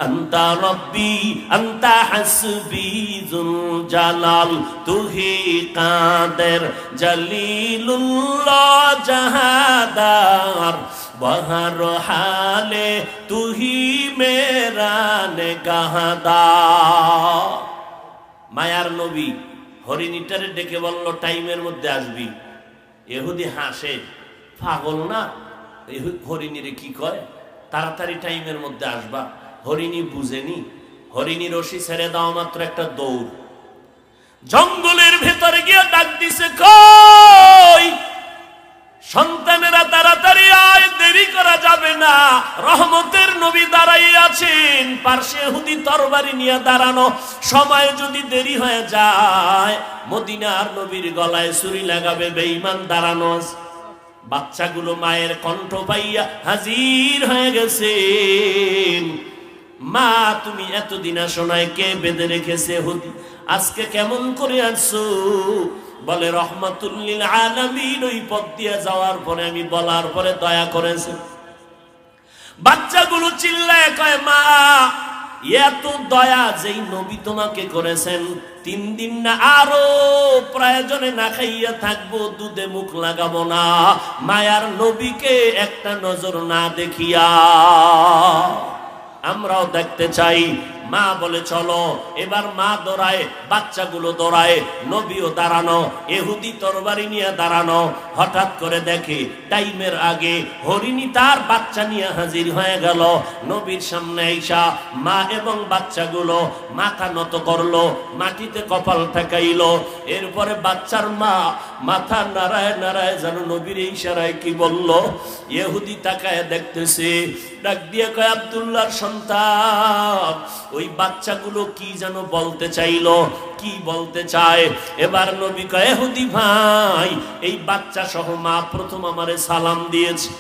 আন্তা রব্বি আন্তা হাসবি যুল জালাল তুহি কাদের জলিলুল্লাহ জাহাদার বহর হালে তুহি মেরা নেগাহদার। মায়ার নবী হরিণীটারে ডেকে বলল টাইমের মধ্যে আসবি। ইহুদি হাসে, পাগল না, হরিণীরে কি কয়, তাড়াতাড়ি টাইমের মধ্যে আসবা। হরিণী বুঝেনি, হরিণী রশি ছেড়ে দেওয়া মাত্র একটা দৌড়, জঙ্গলের ভেতরে গিয়ে ডাক দিছে, কই সন্তানেরা তাড়াতাড়ি আয়, দেরি করা যাবে না, রহমতের নবী দাঁড়াই আছেন। পার্শ্বে ইহুদি তরবারি নিয়ে দাঁড়ানো, সময় যদি দেরি হয়ে যায় মদিনার নবীর গলায় ছুরি লাগাবে বেঈমান দাঁড়ানো। বাচ্চাগুলো মায়ের কণ্ঠ পাইয়া হাজির হয়ে গেছে। মা তুমি এতদিন আসো নাই, কে বেঁধে রেখেছে? ইহুদি আজকে কেমন করে আসছো? বলে রহমাতুল লিল আলামিন ওই পথ দিয়ে যাওয়ার পরে আমি বলার পরে দয়া করেছে। বাচ্চাগুলো চিল্লায় কয়, মা এত দয়া যেই নবী তোমাকে করেছেন, 3 দিন না আরো প্রয়োজনে না খাইয়া থাকবো, দুধে মুখ লাগাবো না, মায়ার নবীকে একটা নজর না দেখিয়া আমরাও দেখতে চাই। মা বলে চলো। এবার মা দৌড়ায়, বাচ্চাগুলো দৌড়ায়, নবীও দাঁড়ানো, ইহুদি তরবারি নিয়ে দাঁড়ানো। হঠাৎ করে দেখে টাইমের আগে হরিণী তার বাচ্চা নিয়ে হাজির হয়ে গেল। নবীর সামনে আইসা মা এবং বাচ্চাগুলো মাথা নত করলো, মাটিতে কপাল ঠেকাইলো। এরপরে বাচ্চার মা মাথা নাড়ায় নাড়ায় যেন নবীর ইশারায় কি বলল। ইহুদি তাকায় দেখতেছে, ডাক দিয়ে কয়, আব্দুল্লাহর সন্তান। ওই বাচ্চাগুলো কি যেন বলতে চাইলো, কি বলতে চায়। এবার নবী কয়, ইহুদি ভাই এই বাচ্চা সহ মা প্রথম আমারে সালাম দিয়েছে,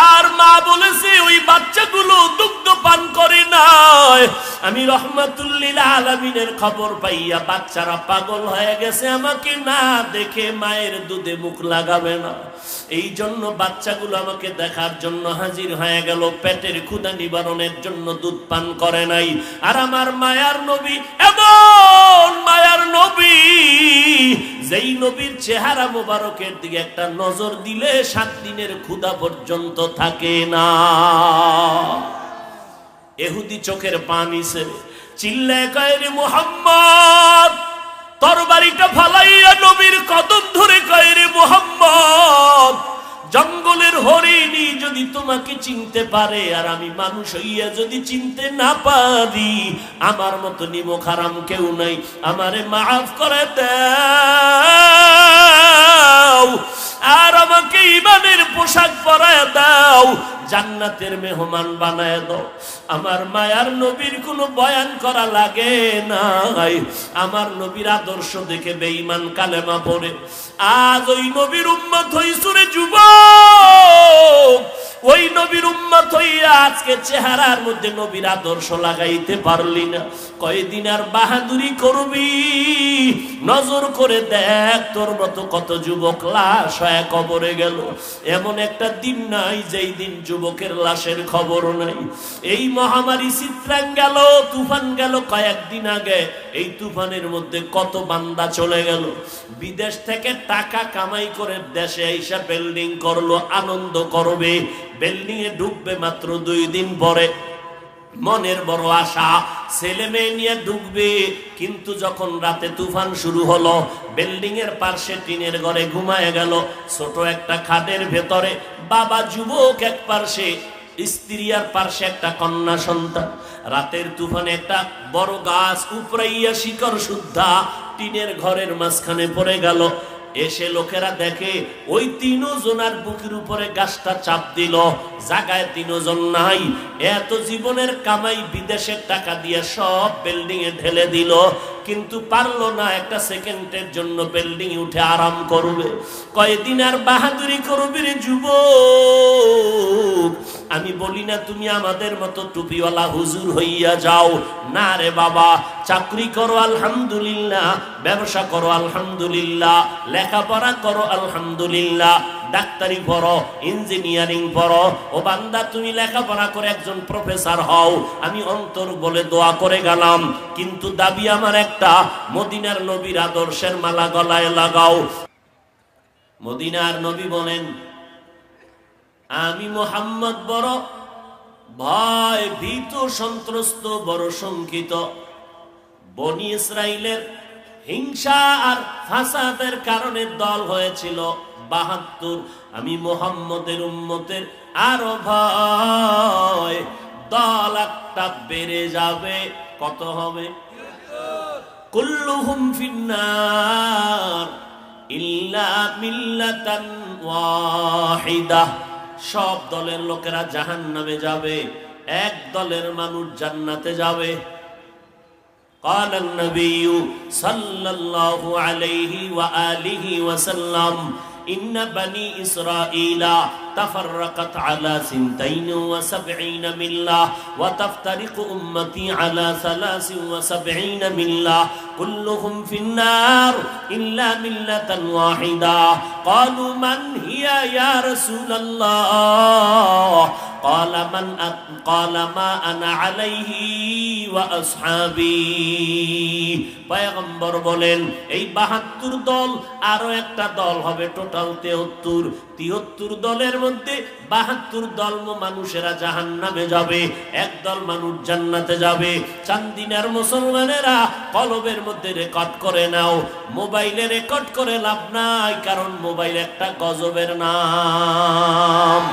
আর মা বলেছে ওই বাচ্চাগুলো দুগ্ধ পান করে নাই। আমি রহমাতুল লিল আলামিনের খবর পাইয়া বাচ্চারা পাগল হয়ে গেছে, আমাকে না দেখে মায়ের দুধে মুখ লাগাবে না। এই জন্য বাচ্চাগুলো আমাকে দেখার জন্য হাজির হয়ে গেল, পেটের ক্ষুধা নিবারণের জন্য দুধ পান করে নাই। আর আমার মায়ার নবী এমন মায়ার নবী, যেই নবীর চেহারা মোবারকের দিকে একটা নজর দিলে 7 দিনের ক্ষুধা পর্যন্ত থাকে না। ইহুদি চোখের পানি ছেড়ে চিল্লায় কয়, রে মুহাম্মদ, তরবারিটা ফালাইয়া নবীর কদম ধরে কয়, রে মুহাম্মদ, জঙ্গলের হরিণী যদি তোমাকে চিনতে পারে আর আমি মানুষ হইয়া যদি চিনতে না পারি, আমার মতো নিমক হারাম কেউ নাই, আমারে মাফ করে দাও আর আমাকে ঈমানের পোশাক পরায় দাও, জান্নাতের মেহমান বানায় দাও। আমার মায়ার নবীর কোনো বয়ান করা লাগে নাই, আমার নবীর আদর্শ দেখে বেঈমান কালেমা পড়ে। আজ ওই নবীর উম্মত হইছো রে যুবক, ওই নবীর উম্মত হইয়া আজকে চেহারার মধ্যে নবীর আদর্শ লাগাইতে পারলি না। কয়দিন আর বাহাদুরি করবি? নজর করে দেখ তোর মতো কত যুবক লাশ হয়ে কবরে গেল। এমন একটা দিন নাই যেই দিন যুবকের লাশের খবর নাই। এই মহামারী চিত্রাং গেল, তুফান গেল কয়েকদিন আগে, এই তুফানের মধ্যে কত বান্দা চলে গেল। বিদেশ থেকে টাকা কামাই করে দেশে আইসা বিল্ডিং করলো, আনন্দ করবে, বিল্ডিং এ ঢুকবে মাত্র 2 দিন পরে মনের বড় আশা ছেলে মেয়ে নিয়ে ঢুকবে, কিন্তু যখন রাতে তুফান শুরু হলো, বিল্ডিং এর পাশে টিনের ঘরে ঘুমায় গেল, ছোট একটা খাটের ভেতরে বাবা যুবক এক পাশে, স্ত্রী আর পাশে একটা কন্যা সন্তান। রাতের তুফানে একটা বড় গাছ উপরাইয়া শিকড় শুদ্ধা টিনের ঘরের মাঝখানে পড়ে গেল। এসে লোকেরা দেখে ওই 3 জনের বুকের উপরে গাছটা চাপ দিল, জায়গায় 3 জন নাই। এত জীবনের কামাই বিদেশের টাকা দিয়ে সব বিল্ডিং এ ঢেলে দিল, কিন্তু পারলো না একটা সেকেন্ডের জন্য বিল্ডিং উঠে আরাম করবে। কয়দিন আর বাহাদুরি করবে রে যুবক? আমি বলি না তুমি আমাদের মতো টুপিওয়ালা হুজুর হইয়া যাও, না রে বাবা। চাকরি করো আলহামদুলিল্লাহ, ব্যবসা করো আলহামদুলিল্লাহ, লেখাপড়া করো আলহামদুলিল্লাহ, ডাক্তারি পড়ো, ইঞ্জিনিয়ারিং পড়ো। ও বান্দা, তুমি লেখাপড়া করে একজন প্রফেসর হও, আমি অন্তর বলে দোয়া করে গেলাম। কিন্তু দাবি আমার একটা, মদিনার নবীর আদর্শের মালা গলায় লাগাও। মদিনার নবী বলেন, আমি মুহাম্মদ বড় ভয় ভীত সন্ত্রস্ত, বড় শঙ্কিত। বনি ইসরাইলের হিংসা আর ফাসাদের কারণে দল হয়েছিল ৭২। আমি মুহাম্মদের উম্মতের আরো ভয়, দল একটা বেড়ে যাবে। কত হবে? কুল্লুহুম ফিন্নার ইল্লা মিল্লাতান ওয়াহিদা। সব দলের লোকেরা জাহান্নামে যাবে, এক দলের মানুষ জান্নাতে যাবে। قال النبي صلى الله عليه وآله وسلم إن بني إسرائيل تفرقت على 72 ملة وتفترق أمتي على 73 ملة كلهم في النار إلا ملة واحدة قالوا من هي يا رسول الله قال ما أنا عليه وأصحابي। পয়গম্বর বলেন, এই ৭২ দল আরো একটা দল হবে, টোটাল ৭৩ দলের মধ্যে ৭২ দল মানুষেরা জাহান্নামে যাবে, একদল মানুষ জান্নাতে যাবে। চান্দিনার মুসলমানেরা কলবের মধ্যে রেকর্ড করে নাও, মোবাইলে রেকর্ড করে লাভ নাই, কারণ মোবাইল একটা গজবের নাম।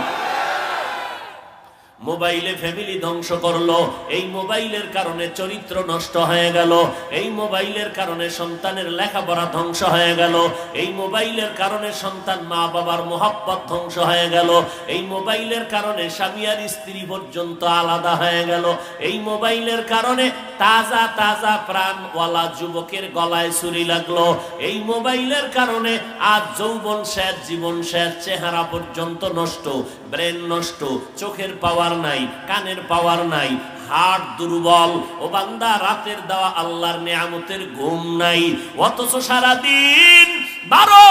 মোবাইলে ফ্যামিলি ধ্বংস করলো, এই মোবাইলের কারণে চরিত্র নষ্ট হয়ে গেল, এই মোবাইলের কারণে সন্তানের লেখাপড়া ধ্বংস হয়ে গেল, এই মোবাইলের কারণে সন্তান মা বাবার মোহাব্বত ধ্বংস হয়ে গেল, এই মোবাইলের কারণে স্বামী আর স্ত্রী পর্যন্ত আলাদা হয়ে গেল, এই মোবাইলের কারণে তাজা তাজা প্রাণওয়ালা যুবকের গলায় ছুরি লাগলো, এই মোবাইলের কারণে আজ যৌবন শেষ, জীবন শেষ, চেহারা পর্যন্ত নষ্ট, ব্রেন নষ্ট, চোখের পাওয়ার নাই, কানের পাওয়ার নাই, হার্ট দুর্বল। ও বান্দা, রাতের দেওয়া আল্লাহর নিয়ামতের ঘুম নাই, অথচ সারাদিন 12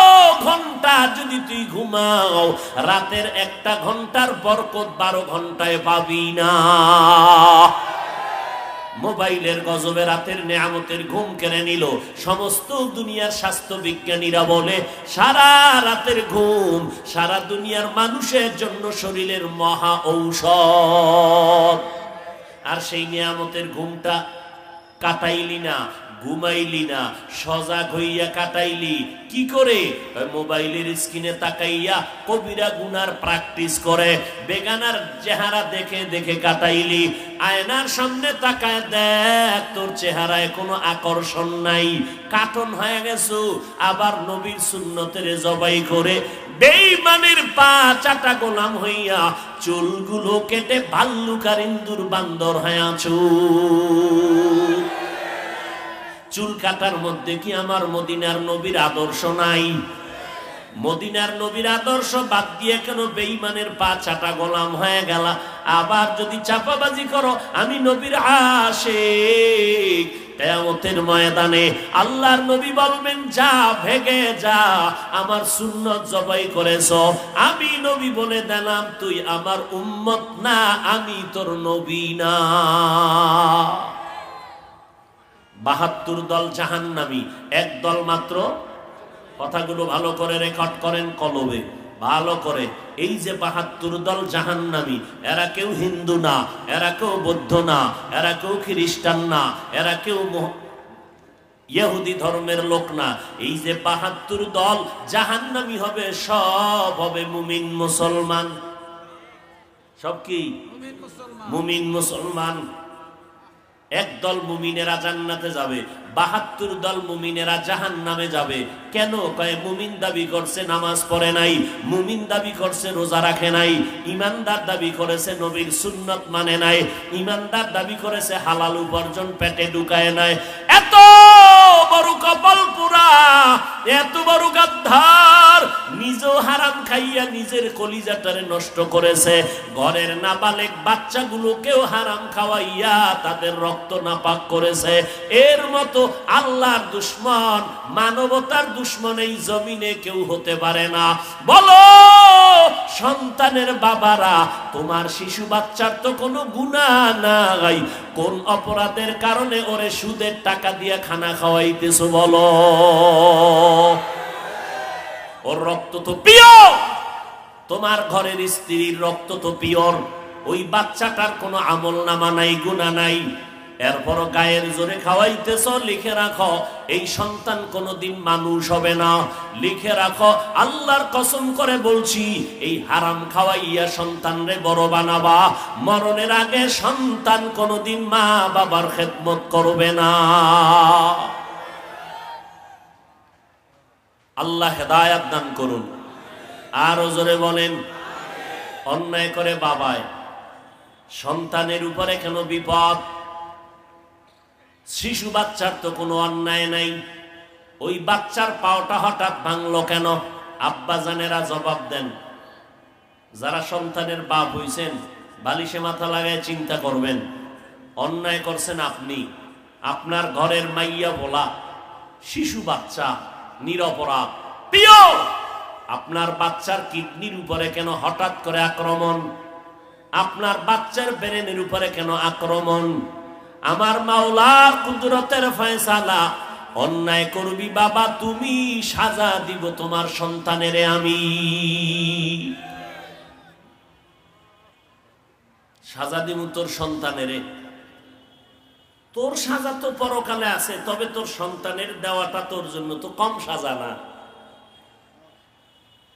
ঘন্টা যদি তুই ঘুমাও, রাতের 1 ঘন্টার বরকত 12 ঘন্টায় পাবি না। মোবাইলের গজবে রাতের নিয়ামতের ঘুম কেড়ে নিল। সমস্ত দুনিয়ার স্বাস্থ্য বিজ্ঞানীরা বলে, সারা রাতের ঘুম সারা দুনিয়ার মানুষের জন্য শরীরের মহা ঔষধ। আর সেই নিয়ামতের ঘুমটা কাটাইলি না, ঘুমাইলি না, সজাগ হইয়া কাটাইলি কি করে? মোবাইলের স্ক্রিনে তাকাইয়া কবিরা গুনার প্র্যাকটিস করে, বেগানার চেহারা দেখে দেখে কাটাইলি। আয়নার সামনে তাকায় দেখ, তোর চেহারায় কোনো আকর্ষণ নাই, কাটন হয়ে গেছো। আবার নবীর সুন্নতের জবাই করে বেঈমানের পা চাটা গোলাম হইয়া চুলগুলো কেটে ভাল্লুক আর ইন্দুর বান্দর হয়ে আছো। চুল কাটার মধ্যে কি আমার মদিনার নবীর আদর্শ নাই? মদিনার নবীর আদর্শ বাদ দিয়ে কেন বেঈমানের পা চাটা গোলাম হয়ে গেল? আবার যদি চাপাবাজি করো আমি নবীর আশিক, কিয়ামতের ময়দানে আল্লাহর নবী বলবেন, যা ভেগে যা, আমার সুন্নত জবাই করেছো। আমি নবী বলে দিলাম, তুই আমার উম্মত না, আমি তোর নবী না। ৭২ দল জাহান্নামী, এক দল মাত্র। কথাগুলো ভালো করে রেকর্ড করেন কলবে, ভালো করে। এই যে ৭২ দল জাহান্নামী, এরা কেউ হিন্দু না, এরা কেউ বৌদ্ধ না, এরা কেউ খ্রিস্টান না, এরা কেউ ইহুদি ধর্মের লোক না। এই যে ৭২ দল জাহান্নামী হবে, সব হবে মুমিন মুসলমান। সব কি? মুমিন মুসলমান। একদল মুমিনেরা জান্নাতে যাবে, ৭২ দল মুমিনেরা জাহান্নামে যাবে। কেন? কয় মুমিন দাবি করছে নামাজ পড়ে নাই, মুমিন দাবি করছে রোজা রাখে নাই, ইমানদার দাবি করেছে নবীর সুন্নত মানে নাই, ইমানদার দাবি করেছে হালাল উপার্জন পেটে ঢুকায় নাই। এত বড় কপাল পোড়া, এত বড় গাদ্দার, নিজেও হারাম খাইয়া নিজের কলিজাটারে নষ্ট করেছে, ঘরের নাবালেক বাচ্চাগুলোকেও হারাম খাওয়াইয়া তাদের রক্ত নাপাক করেছে। এর মতো আল্লাহর দুশমন, মানবতার দুশমন এই জমিনে কেউ হতে পারে না। বলো সন্তানের বাবারা, তোমার শিশু বাচ্চার তো কোনো গুনাহ নাই, কোন অপরাধের কারণে ওরে সুদের টাকা দিয়ে খানা খাওয়াইতেছো বলো? ওর রক্ত তো পিওর, তোমার ঘরের স্ত্রীর রক্ত তো পিওর, ওই বাচ্চাটার কোনো আমল নামা নাই, গুনাহ নাই, এরপরও গায়ের জোরে খাওয়াইতেছ। লিখে রাখো এই সন্তান কোনোদিন মানুষ হবে না। লিখে রাখো, আল্লাহর কসম করে বলছি, এই হারাম খাওয়াইয়া সন্তানরে বড় বানাবা, মরণের আগে সন্তান কোনোদিন মা বাবার খেদমত করবে না। আল্লাহ হেদায়াত দান করুন। আরো জোরে বলেন। অন্যায় করে বাবায়, সন্তানের উপরে কেন বিপদ? শিশু বাচ্চার তো কোনো অন্যায় নাই, ওই বাচ্চার পাওটা হঠাৎ ভাঙলো কেন? আব্বা জানেরা জবাব দেন। যারা সন্তানের বাপ হইছেন, বালিশে মাথা লাগায় চিন্তা করবেন, অন্যায় করছেন আপনি, আপনার ঘরের মাইয়া বলা শিশু বাচ্চা নিরপরাধ পিওর, আপনার বাচ্চার কিডনির উপরে কেন হঠাৎ করে আক্রমণ? আপনার বাচ্চার ব্রেনের উপরে কেন আক্রমণ? আমার মাওলার কুদরতের ফয়সালা, অন্যায় করবি বাবা তুমি, সাজা দিব তোমার সন্তানের আমি। সাজা দিব তোর সন্তানের। তোর সাজা তো পরকালে আছে, তবে তোর সন্তানের দেওয়াটা তোর জন্য তো কম সাজা না।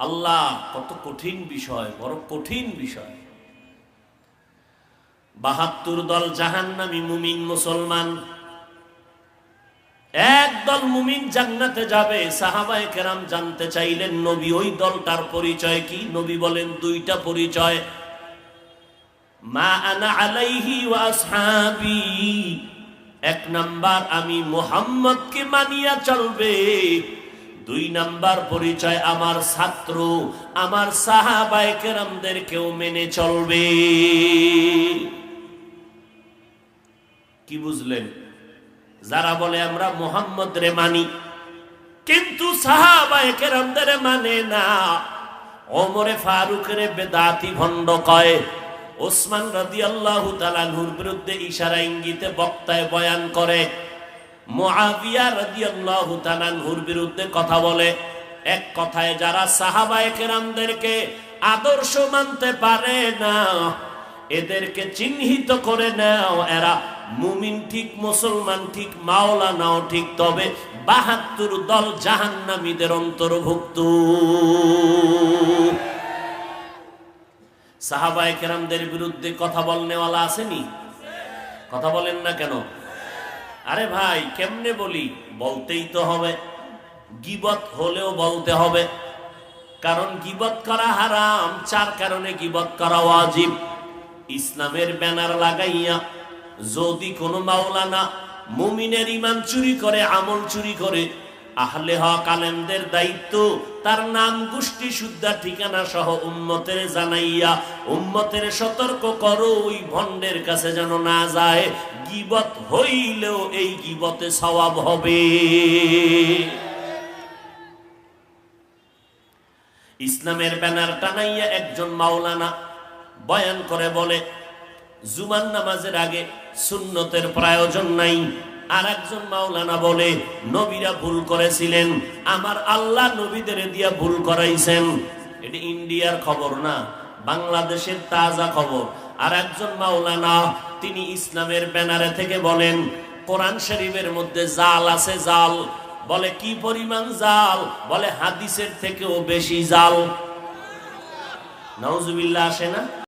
আল্লাহ, কত কঠিন বিষয়, বড় কঠিন বিষয়। ৭২ দল জাহান্নামী মুমিন মুসলমান, একদল মুমিন জান্নাতে যাবে। সাহাবায়ে কেরাম জানতে চাইলেন, নবী ওই দলটার পরিচয় কি? নবী বলেন দুইটা পরিচয়, মা আনা আলাইহি ওয়া আসহাবি, এক নাম্বার আমি মুহাম্মদকে মানিয়া চলবে, দুই নাম্বার পরিচয় আমার ছাত্র, আমার সাহাবায়ে কেরামদেরকেও মেনে চলবে। কি বুঝলেন? যারা বলে আমরা মুহাম্মদ রে মানি কিন্তু সাহাবায়ে কেরামদের মানে না, ওমরে ফারুক রে বেদাতি ভণ্ড কয়, ওসমান রাদিয়াল্লাহু তাআলা আনহুর বিরুদ্ধে ইশারা ইঙ্গিতে বক্তায় বয়ান করে, মুআবিয়া রাদিয়াল্লাহু তাআলা আনহুর বিরুদ্ধে কথা বলে। এক কথায় যারা সাহাবায়ে কেরামদেরকে আদর্শ মানতে পারে না, এদেরকে চিহ্নিত করে নাও, এরা মুমিন ঠিক, মুসলমান ঠিক, মাওলানাও ঠিক, তবে ৭২ দল জাহান্নামীদের অন্তর্ভুক্ত। সাহাবায়ে কেরামদের বিরুদ্ধে কথা বলনেওয়ালা আসেনি? কথা বলেন না কেন? আরে ভাই কেমনে বলি? বলতেই তো হবে, গীবত হলেও বলতে হবে, কারণ গীবত করা হারাম, ৪ কারণে গীবত করা ওয়াজিব। ইসলামের ব্যানার লাগাইয়া যদি কোনো মাওলানা মুমিনের ঈমান চুরি করে, আমল চুরি করে, আহলে হক আলেমদের দায়িত্ব তার নাম, গোষ্ঠী, শুদ্ধা, ঠিকানা সহ উম্মতের জানাইয়া উম্মতের সতর্ক করো, ওই ভণ্ডের কাছে যেন না যায়। গীবত হইলেও এই গীবতে সওয়াব হবে। ইসলামের ব্যানার টানাইয়া একজন মাওলানা বয়ান করে বলে, জুমার নামাজের আগে সুন্নতের প্রয়োজন নাই। আর একজন মাওলানা বলে, নবীরা ভুল করেছিলেন, আমার আল্লাহ নবীদের দিয়া ভুল করাইছেন। এটা ইন্ডিয়ার খবর না, বাংলাদেশের তাজা খবর। আর একজন মাওলানা তিনি ইসলামের ব্যানারে থেকে বলেন, কোরআন শরীফের মধ্যে জাল আছে, জাল। বলে কি পরিমাণ জাল? বলে হাদিসের থেকেও বেশি জাল। নাউজুবিল্লাহ আসে না?